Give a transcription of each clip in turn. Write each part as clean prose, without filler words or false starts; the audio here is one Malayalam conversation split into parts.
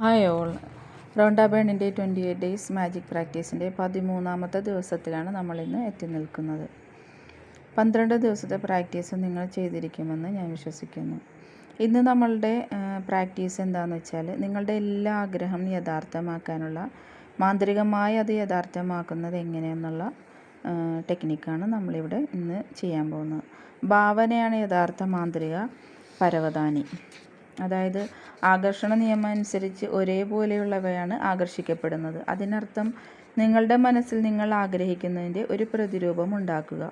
Hi all. റോണ്ട ബേണിൻ്റെ 28 ഡേയ്സ് മാജിക് പ്രാക്ടീസിൻ്റെ 13ാമത്തെ ദിവസത്തിലാണ് നമ്മളിന്ന് എത്തി നിൽക്കുന്നത്. 12 ദിവസത്തെ പ്രാക്ടീസ് നിങ്ങൾ ചെയ്തിരിക്കുമെന്ന് ഞാൻ വിശ്വസിക്കുന്നു. ഇന്ന് നമ്മളുടെ പ്രാക്ടീസ് എന്താണെന്ന് വെച്ചാൽ നിങ്ങളുടെ എല്ലാ ആഗ്രഹം യാഥാർത്ഥ്യമാക്കാനുള്ള മാന്ത്രികമായി അത് യാഥാർത്ഥ്യമാക്കുന്നത് എങ്ങനെയെന്നുള്ള ടെക്നിക്കാണ് നമ്മളിവിടെ ഇന്ന് ചെയ്യാൻ പോകുന്നത്. ഭാവനയാണ് യഥാർത്ഥ മാന്ത്രിക പരവതാനി. അതായത് ആകർഷണ നിയമം അനുസരിച്ച് ഒരേപോലെയുള്ളവയാണ് ആകർഷിക്കപ്പെടുന്നത്. അതിനർത്ഥം നിങ്ങളുടെ മനസ്സിൽ നിങ്ങൾ ആഗ്രഹിക്കുന്നതിൻ്റെ ഒരു പ്രതിരൂപം ഉണ്ടാക്കുക.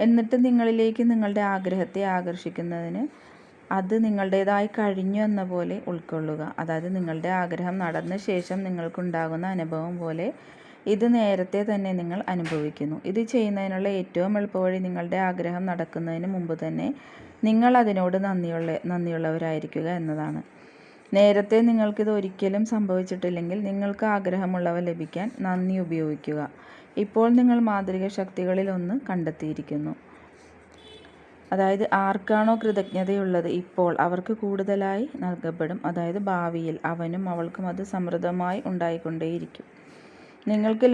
എന്നിട്ട് നിങ്ങളിലേക്ക് നിങ്ങളുടെ ആഗ്രഹത്തെ ആകർഷിക്കുന്നതിന് അത് നിങ്ങളുടേതായി കഴിഞ്ഞു എന്ന പോലെ ഉൾക്കൊള്ളുക. അതായത് നിങ്ങളുടെ ആഗ്രഹം നടന്ന ശേഷം നിങ്ങൾക്കുണ്ടാകുന്ന അനുഭവം പോലെ ഇത് നേരത്തെ തന്നെ നിങ്ങൾ അനുഭവിക്കുന്നു. ഇത് ചെയ്യുന്നതിനുള്ള ഏറ്റവും എളുപ്പവഴി നിങ്ങളുടെ ആഗ്രഹം നടക്കുന്നതിന് മുമ്പ് തന്നെ നിങ്ങൾ അതിനോട് നന്ദിയുള്ളവരായിരിക്കുക എന്നതാണ്. നേരത്തെ നിങ്ങൾക്കിത് ഒരിക്കലും സംഭവിച്ചിട്ടില്ലെങ്കിൽ നിങ്ങൾക്ക് ആഗ്രഹമുള്ളവ ലഭിക്കാൻ നന്ദി ഉപയോഗിക്കുക. ഇപ്പോൾ നിങ്ങൾ മാന്ത്രിക ശക്തികളിൽ ഒന്ന് കണ്ടെത്തിയിരിക്കുന്നു. അതായത് ആർക്കാണോ കൃതജ്ഞതയുള്ളത് ഇപ്പോൾ അവർക്ക് കൂടുതലായി നൽകപ്പെടും. അതായത് ഭാവിയിൽ അവനും അവൾക്കും അത് സമൃദ്ധമായി ഉണ്ടായിക്കൊണ്ടേയിരിക്കും. നിങ്ങൾക്ക്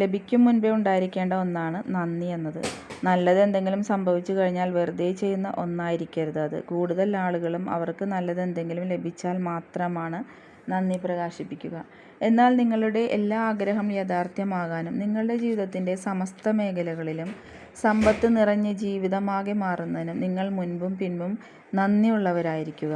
ലഭിക്കും മുൻപേ ഉണ്ടായിരിക്കേണ്ട ഒന്നാണ് നന്ദി എന്നത്. നല്ലത് എന്തെങ്കിലും സംഭവിച്ചു കഴിഞ്ഞാൽ വെറുതെ ചെയ്യുന്ന ഒന്നായിരിക്കരുത് അത്. കൂടുതൽ ആളുകളും അവർക്ക് നല്ലത് എന്തെങ്കിലും ലഭിച്ചാൽ മാത്രമാണ് നന്ദി പ്രകാശിപ്പിക്കുക. എന്നാൽ നിങ്ങളുടെ എല്ലാ ആഗ്രഹം യാഥാർത്ഥ്യമാകാനും നിങ്ങളുടെ ജീവിതത്തിൻ്റെ സമസ്ത മേഖലകളിലും സമ്പത്ത് നിറഞ്ഞ ജീവിതമാകെ മാറുന്നതിനും നിങ്ങൾ മുൻപും പിൻപും നന്ദിയുള്ളവരായിരിക്കുക.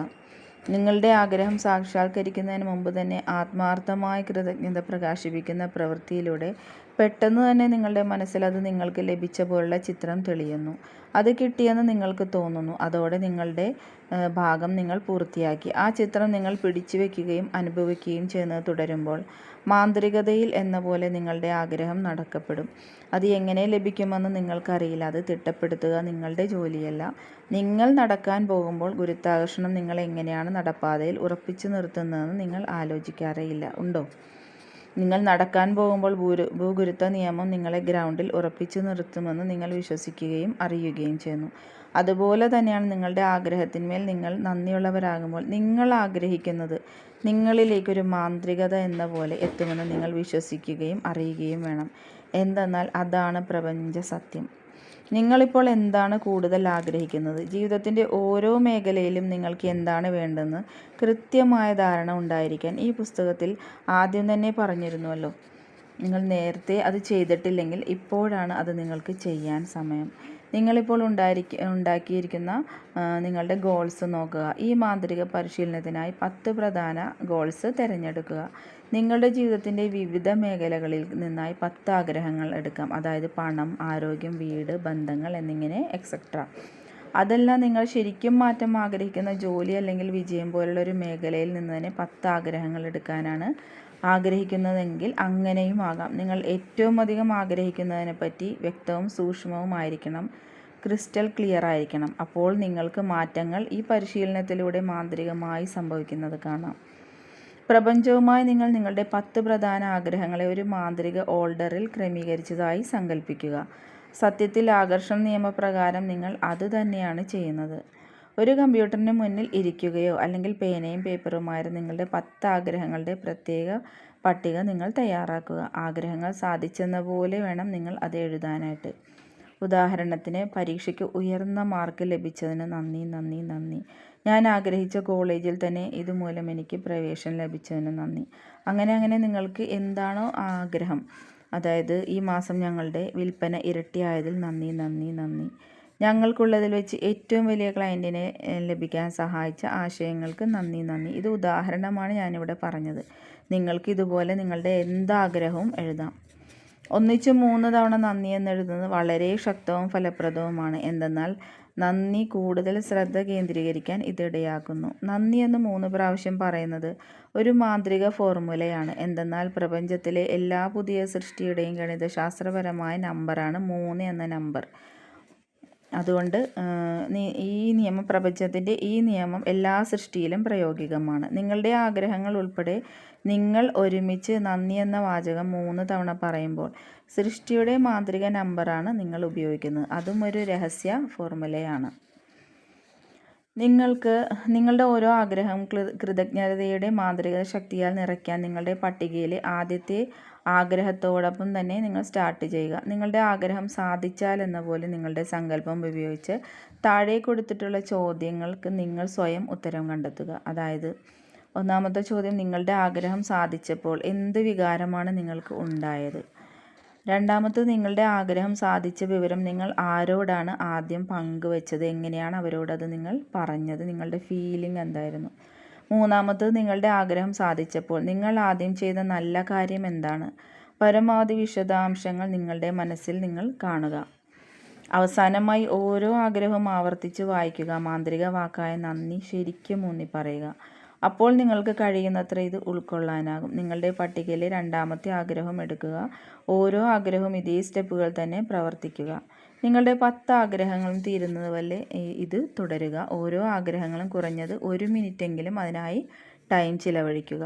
നിങ്ങളുടെ ആഗ്രഹം സാക്ഷാത്കരിക്കുന്നതിന് മുമ്പ് തന്നെ ആത്മാർത്ഥമായ കൃതജ്ഞത പ്രകാശിപ്പിക്കുന്ന പ്രവൃത്തിയിലൂടെ പെട്ടെന്ന് തന്നെ നിങ്ങളുടെ മനസ്സിൽ അത് നിങ്ങൾക്ക് ലഭിച്ച പോലുള്ള ചിത്രം തെളിയുന്നു. അത് കിട്ടിയെന്ന് നിങ്ങൾക്ക് തോന്നുന്നു. അതോടെ നിങ്ങളുടെ ഭാഗം നിങ്ങൾ പൂർത്തിയാക്കി. ആ ചിത്രം നിങ്ങൾ പിടിച്ചു വയ്ക്കുകയും അനുഭവിക്കുകയും ചെയ്യുന്നത് തുടരുമ്പോൾ മാന്ത്രികതയിൽ എന്ന പോലെ നിങ്ങളുടെ ആഗ്രഹം നടക്കപ്പെടും. അത് എങ്ങനെ ലഭിക്കുമെന്ന് നിങ്ങൾക്കറിയില്ല. അത് തിട്ടപ്പെടുത്തുക നിങ്ങളുടെ ജോലിയല്ല. നിങ്ങൾ നടക്കാൻ പോകുമ്പോൾ ഗുരുത്വാകർഷണം നിങ്ങളെ എങ്ങനെയാണ് നടപ്പാതയിൽ ഉറപ്പിച്ചു നിർത്തുന്നതെന്ന് നിങ്ങൾ ആലോചിക്കാറേയില്ല, ഉണ്ടോ? നിങ്ങൾ നടക്കാൻ പോകുമ്പോൾ ഭൂഗുരുത്വ നിയമം നിങ്ങളെ ഗ്രൗണ്ടിൽ ഉറപ്പിച്ചു നിർത്തുമെന്ന് നിങ്ങൾ വിശ്വസിക്കുകയും അറിയുകയും ചെയ്യുന്നു. അതുപോലെ തന്നെയാണ് നിങ്ങളുടെ ആഗ്രഹത്തിന്മേൽ നിങ്ങൾ നന്ദിയുള്ളവരാകുമ്പോൾ നിങ്ങൾ ആഗ്രഹിക്കുന്നത് നിങ്ങളിലേക്കൊരു മാന്ത്രികത എന്ന പോലെ എത്തുമെന്ന് നിങ്ങൾ വിശ്വസിക്കുകയും അറിയുകയും വേണം. എന്തെന്നാൽ അതാണ് പ്രപഞ്ച സത്യം. നിങ്ങളിപ്പോൾ എന്താണ് കൂടുതൽ ആഗ്രഹിക്കുന്നത്? ജീവിതത്തിൻ്റെ ഓരോ മേഖലയിലും നിങ്ങൾക്ക് എന്താണ് വേണ്ടതെന്ന് കൃത്യമായ ധാരണ ഉണ്ടായിരിക്കാൻ ഈ പുസ്തകത്തിൽ ആദ്യം തന്നെ പറഞ്ഞിരുന്നുവല്ലോ. നിങ്ങൾ നേരത്തെ അത് ചെയ്തിട്ടില്ലെങ്കിൽ ഇപ്പോഴാണ് അത് നിങ്ങൾക്ക് ചെയ്യാൻ സമയം. നിങ്ങളിപ്പോൾ ഉണ്ടാക്കിയിരിക്കുന്ന നിങ്ങളുടെ ഗോൾസ് നോക്കുക. ഈ മാന്ത്രിക പരിശീലനത്തിനായി 10 പ്രധാന ഗോൾസ് തിരഞ്ഞെടുക്കുക. നിങ്ങളുടെ ജീവിതത്തിൻ്റെ വിവിധ മേഖലകളിൽ നിന്നായി 10 ആഗ്രഹങ്ങൾ എടുക്കാം. അതായത് പണം, ആരോഗ്യം, വീട്, ബന്ധങ്ങൾ എന്നിങ്ങനെ എക്സെട്ര. അതെല്ലാം നിങ്ങൾ ശരിക്കും മാറ്റം ആഗ്രഹിക്കുന്ന ജോലി അല്ലെങ്കിൽ വിജയം പോലുള്ള ഒരു മേഖലയിൽ നിന്ന് തന്നെ 10 ആഗ്രഹങ്ങൾ എടുക്കാനാണ് ആഗ്രഹിക്കുന്നതെങ്കിൽ അങ്ങനെയും ആകാം. നിങ്ങൾ ഏറ്റവും അധികം ആഗ്രഹിക്കുന്നതിനെപ്പറ്റി വ്യക്തവും സൂക്ഷ്മവുമായിരിക്കണം. ക്രിസ്റ്റൽ ക്ലിയർ ആയിരിക്കണം. അപ്പോൾ നിങ്ങൾക്ക് മാറ്റങ്ങൾ ഈ പരിശീലനത്തിലൂടെ മാന്ത്രികമായി സംഭവിക്കുന്നത് കാണാം. പ്രപഞ്ചവുമായി നിങ്ങൾ നിങ്ങളുടെ 10 പ്രധാന ആഗ്രഹങ്ങളെ ഒരു മാന്ത്രിക ഓർഡറിൽ ക്രമീകരിച്ചതായി സങ്കല്പിക്കുക. സത്യത്തിൽ ആകർഷണ നിയമപ്രകാരം നിങ്ങൾ അത് തന്നെയാണ് ചെയ്യുന്നത്. ഒരു കമ്പ്യൂട്ടറിന് മുന്നിൽ ഇരിക്കുകയോ അല്ലെങ്കിൽ പേനയും പേപ്പറുമായി നിങ്ങളുടെ 10 ആഗ്രഹങ്ങളുടെ പ്രത്യേക പട്ടിക നിങ്ങൾ തയ്യാറാക്കുക. ആഗ്രഹങ്ങൾ സാധിച്ചെന്ന പോലെ വേണം നിങ്ങൾ അത് എഴുതാനായിട്ട്. ഉദാഹരണത്തിന്, പരീക്ഷയ്ക്ക് ഉയർന്ന മാർക്ക് ലഭിച്ചതിന് നന്ദി നന്ദി നന്ദി. ഞാൻ ആഗ്രഹിച്ച കോളേജിൽ തന്നെ ഇതുമൂലം എനിക്ക് പ്രവേശനം ലഭിച്ചതിന് നന്ദി. അങ്ങനെ നിങ്ങൾക്ക് എന്താണോ ആഗ്രഹം, അതായത് ഈ മാസം ഞങ്ങളുടെ വിൽപ്പന ഇരട്ടിയായതിൽ നന്ദി നന്ദി നന്ദി. ഞങ്ങൾക്കുള്ളതിൽ വെച്ച് ഏറ്റവും വലിയ ക്ലയൻറ്റിനെ ലഭിക്കാൻ സഹായിച്ച ആശയങ്ങൾക്ക് നന്ദി നന്ദി. ഇത് ഉദാഹരണമാണ് ഞാനിവിടെ പറഞ്ഞത്. നിങ്ങൾക്ക് ഇതുപോലെ നിങ്ങളുടെ എന്താഗ്രഹവും എഴുതാം. ഒന്നിച്ച് 3 തവണ നന്ദി എന്നെഴുതുന്നത് വളരെ ശക്തവും ഫലപ്രദവുമാണ്. എന്തെന്നാൽ നന്ദി കൂടുതൽ ശ്രദ്ധ കേന്ദ്രീകരിക്കാൻ ഇതിടയാക്കുന്നു. നന്ദി എന്ന് 3 പ്രാവശ്യം പറയുന്നത് ഒരു മാന്ത്രിക ഫോർമുലയാണ്. എന്തെന്നാൽ പ്രപഞ്ചത്തിലെ എല്ലാ പുതിയ സൃഷ്ടിയുടെയും ഗണിതശാസ്ത്രപരമായ നമ്പറാണ് 3 എന്ന നമ്പർ. അതുകൊണ്ട് പ്രപഞ്ചത്തിൻ്റെ ഈ നിയമം എല്ലാ സൃഷ്ടിയിലും പ്രായോഗികമാണ്. നിങ്ങളുടെ ആഗ്രഹങ്ങൾ ഉൾപ്പെടെ നിങ്ങൾ ഒരുമിച്ച് നന്ദി എന്ന വാചകം 3 തവണ പറയുമ്പോൾ സൃഷ്ടിയുടെ മാന്ത്രിക നമ്പറാണ് നിങ്ങൾ ഉപയോഗിക്കുന്നത്. അതും ഒരു രഹസ്യ ഫോർമുലയാണ്. നിങ്ങൾക്ക് നിങ്ങളുടെ ഓരോ ആഗ്രഹം കൃതജ്ഞതയുടെ മാന്ത്രിക ശക്തിയാൽ നിറയ്ക്കാൻ നിങ്ങളുടെ പട്ടികയിലെ ആദ്യത്തെ ആഗ്രഹത്തോടൊപ്പം തന്നെ നിങ്ങൾ സ്റ്റാർട്ട് ചെയ്യുക. നിങ്ങളുടെ ആഗ്രഹം സാധിച്ചാൽ എന്ന പോലെ നിങ്ങളുടെ സങ്കല്പം ഉപയോഗിച്ച് താഴെ കൊടുത്തിട്ടുള്ള ചോദ്യങ്ങൾക്ക് നിങ്ങൾ സ്വയം ഉത്തരം കണ്ടെത്തുക. അതായത്, ഒന്നാമത്തെ ചോദ്യം, നിങ്ങളുടെ ആഗ്രഹം സാധിച്ചപ്പോൾ എന്ത് വികാരമാണ് നിങ്ങൾക്ക് ഉണ്ടായത്? രണ്ടാമത്തത്, നിങ്ങളുടെ ആഗ്രഹം സാധിച്ച വിവരം നിങ്ങൾ ആരോടാണ് ആദ്യം പങ്കുവച്ചത്? എങ്ങനെയാണ് അവരോടത് നിങ്ങൾ പറഞ്ഞത്? നിങ്ങളുടെ ഫീലിംഗ് എന്തായിരുന്നു? മൂന്നാമത്തത്, നിങ്ങളുടെ ആഗ്രഹം സാധിച്ചപ്പോൾ നിങ്ങൾ ആദ്യം ചെയ്ത നല്ല കാര്യം എന്താണ്? പരമാവധി വിശദാംശങ്ങൾ നിങ്ങളുടെ മനസ്സിൽ നിങ്ങൾ കാണുക. അവസാനമായി ഓരോ ആഗ്രഹവും ആവർത്തിച്ച് വായിക്കുക. മാന്ത്രിക വാക്കായ നന്ദി ശരിക്കും ഊന്നി പറയുക. അപ്പോൾ നിങ്ങൾക്ക് കഴിയുന്നത്ര ഇത് ഉൾക്കൊള്ളാനാകും. നിങ്ങളുടെ പട്ടികയിലെ രണ്ടാമത്തെ ആഗ്രഹം എടുക്കുക. ഓരോ ആഗ്രഹവും ഇതേ സ്റ്റെപ്പുകൾ തന്നെ പ്രവർത്തിക്കുക. നിങ്ങളുടെ 10 ആഗ്രഹങ്ങളും തീരുന്നത് വരെ ഇത് തുടരുക. ഓരോ ആഗ്രഹങ്ങളും കുറഞ്ഞത് 1 മിനിറ്റെങ്കിലും അതിനായി ടൈം ചിലവഴിക്കുക.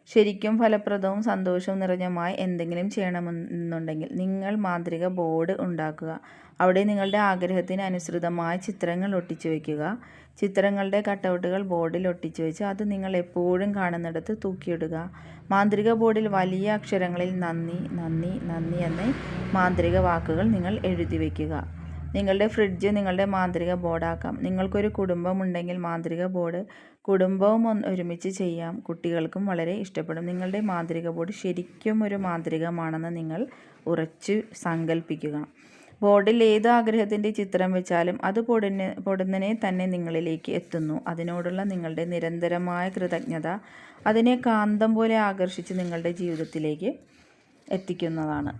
ശരിക്കും ഫലപ്രദവും സന്തോഷവും നിറഞ്ഞതുമായ എന്തെങ്കിലും ചെയ്യണമെന്നുണ്ടെങ്കിൽ നിങ്ങൾ മാന്ത്രിക ബോർഡ് ഉണ്ടാക്കുക. അവിടെ നിങ്ങളുടെ ആഗ്രഹത്തിന് അനുസൃതമായ ചിത്രങ്ങൾ ഒട്ടിച്ചു വയ്ക്കുക. ചിത്രങ്ങളുടെ കട്ടൗട്ടുകൾ ബോർഡിൽ ഒട്ടിച്ചു വെച്ച് അത് നിങ്ങൾ എപ്പോഴും കാണുന്നിടത്ത് തൂക്കിയിടുക. മാന്ത്രിക ബോർഡിൽ വലിയ അക്ഷരങ്ങളിൽ നന്ദി നന്ദി നന്ദി എന്ന മാന്ത്രിക വാക്കുകൾ നിങ്ങൾ എഴുതി വയ്ക്കുക. നിങ്ങളുടെ ഫ്രിഡ്ജ് നിങ്ങളുടെ മാന്ത്രിക ബോർഡാക്കാം. നിങ്ങൾക്കൊരു കുടുംബമുണ്ടെങ്കിൽ മാന്ത്രിക ബോർഡ് കുടുംബവും ഒരുമിച്ച് ചെയ്യാം. കുട്ടികൾക്കും വളരെ ഇഷ്ടപ്പെടും. നിങ്ങളുടെ മാന്ത്രിക ബോർഡ് ശരിക്കും ഒരു മാന്ത്രികമാണെന്ന് നിങ്ങൾ ഉറച്ചു സങ്കല്പിക്കുക. ബോർഡിൽ ഏത് ആഗ്രഹത്തിൻ്റെ ചിത്രം വെച്ചാലും അത് പൊടുന്നനെ തന്നെ നിങ്ങളിലേക്ക് എത്തുന്നു. അതിനോടുള്ള നിങ്ങളുടെ നിരന്തരമായ കൃതജ്ഞത അതിനെ കാന്തം പോലെ ആകർഷിച്ച് നിങ്ങളുടെ ജീവിതത്തിലേക്ക് എത്തിക്കുന്നതാണ്.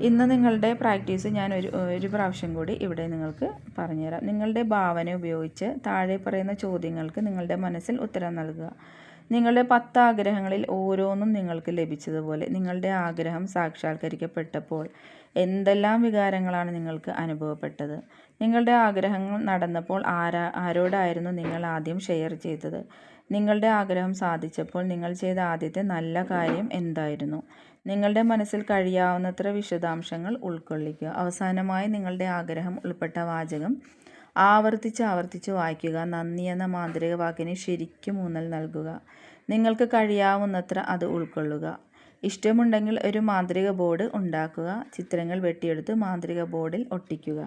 ഇന്ന് നിങ്ങളുടെ പ്രാക്ടീസ് ഞാൻ ഒരു പ്രാവശ്യം കൂടി ഇവിടെ നിങ്ങൾക്ക് പറഞ്ഞുതരാം. നിങ്ങളുടെ ഭാവന ഉപയോഗിച്ച് താഴെ പറയുന്ന ചോദ്യങ്ങൾക്ക് നിങ്ങളുടെ മനസ്സിൽ ഉത്തരം നൽകുക. നിങ്ങളുടെ 10 ആഗ്രഹങ്ങളിൽ ഓരോന്നും നിങ്ങൾക്ക് ലഭിച്ചതുപോലെ നിങ്ങളുടെ ആഗ്രഹം സാക്ഷാത്കരിക്കപ്പെട്ടപ്പോൾ എന്തെല്ലാം വികാരങ്ങളാണ് നിങ്ങൾക്ക് അനുഭവപ്പെട്ടത്? നിങ്ങളുടെ ആഗ്രഹങ്ങൾ നടന്നപ്പോൾ ആരോടായിരുന്നു നിങ്ങൾ ആദ്യം ഷെയർ ചെയ്തത്? നിങ്ങളുടെ ആഗ്രഹം സാധിച്ചപ്പോൾ നിങ്ങൾ ചെയ്ത ആദ്യത്തെ നല്ല കാര്യം എന്തായിരുന്നു? നിങ്ങളുടെ മനസ്സിൽ കഴിയാവുന്നത്ര വിശദാംശങ്ങൾ ഉൾക്കൊള്ളിക്കുക. അവസാനമായി നിങ്ങളുടെ ആഗ്രഹം ഉൾപ്പെട്ട വാചകം ആവർത്തിച്ച് വായിക്കുക. നന്ദി എന്ന മാന്ത്രിക വാക്കിന് ശരിക്കും ഊന്നൽ നൽകുക. നിങ്ങൾക്ക് കഴിയാവുന്നത്ര അത് ഉൾക്കൊള്ളുക. ഇഷ്ടമുണ്ടെങ്കിൽ ഒരു മാന്ത്രിക ബോർഡ് ഉണ്ടാക്കുക. ചിത്രങ്ങൾ വെട്ടിയെടുത്ത് മാന്ത്രിക ബോർഡിൽ ഒട്ടിക്കുക.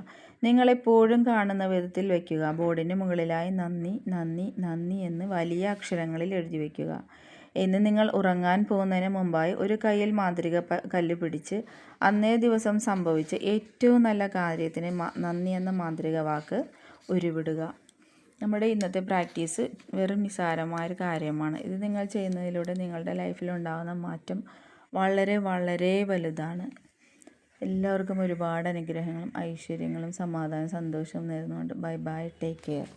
നിങ്ങളെപ്പോഴും കാണുന്ന വിധത്തിൽ വയ്ക്കുക. ബോർഡിന് മുകളിലായി നന്ദി നന്ദി നന്ദി എന്ന് വലിയ അക്ഷരങ്ങളിൽ എഴുതി വയ്ക്കുക. ഇന്ന് നിങ്ങൾ ഉറങ്ങാൻ പോകുന്നതിന് മുമ്പായി ഒരു കയ്യിൽ മാന്ത്രിക കല്ല് പിടിച്ച് അന്നേ ദിവസം സംഭവിച്ച ഏറ്റവും നല്ല കാര്യത്തിന് നന്ദി എന്ന മാന്ത്രിക വാക്ക് ഉരുവിടുക. നമ്മുടെ ഇന്നത്തെ പ്രാക്ടീസ് വെറും നിസ്സാരമായൊരു കാര്യമാണ്. ഇത് നിങ്ങൾ ചെയ്യുന്നതിലൂടെ നിങ്ങളുടെ ലൈഫിലുണ്ടാകുന്ന മാറ്റം വളരെ വളരെ വലുതാണ്. എല്ലാവർക്കും ഒരുപാട് അനുഗ്രഹങ്ങളും ഐശ്വര്യങ്ങളും സമാധാനവും സന്തോഷവും നേർന്നുകൊണ്ട് ബൈ ബൈ, ടേക്ക് കെയർ.